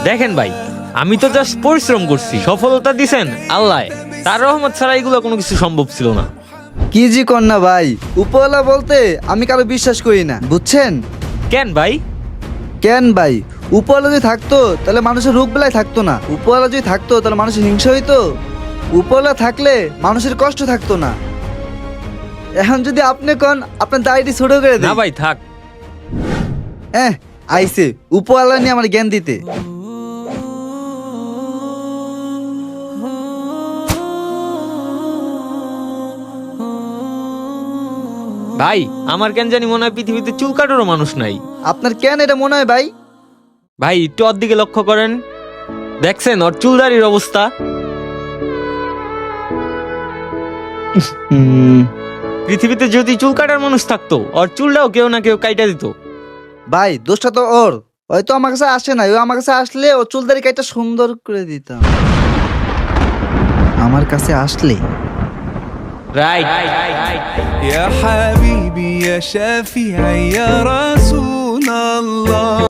দেখেন ভাই, আমি তো জাস্ট পরিশ্রম করছি, সফলতা দিছেন আল্লাহ, তার রহমত ছাড়া এগুলো কোনো কিছু সম্ভব ছিল না। কি জি কন্যা ভাই, উপরওয়ালা বলতে আমি কারো বিশ্বাস করি না, বুঝছেন? কেন ভাই? কেন ভাই, উপরওয়ালা যদি থাকতো তাহলে মানুষের রোগ বেলায় থাকতো না। উপরওয়ালা যদি থাকতো তাহলে মানুষের হিংসা হইতো। উপরওয়ালা থাকলে মানুষের কষ্ট থাকতো না। এখন যদি আপনি কোন আপনার দাড়িটি ছোট করে না দেন। ভাই থাক। আইসে উপরওয়ালা নিয়ে আমার জ্ঞান দিতে। ভাই আমার কেন জানি মনে হয় পৃথিবীতে চুল কাটারও মানুষ নাই। আপনার কেন এটা মনে হয় ভাই? ভাই একটু ওর দিকে লক্ষ্য করেন, দেখছেন ওর চুলদারির অবস্থা? পৃথিবীতে যদি চুল কাটার মানুষ থাকতো, ওর চুলটাও কেউ না কেউ কাইটা দিত। ভাই দোষটা তো ওর, হয়তো আমার কাছে আসে না। ও আমার কাছে আসলে ও চুলদারি কাইটা সুন্দর করে দিতাম। আমার কাছে আসলে রাইট। يا حبيبي يا شافعي يا رسول الله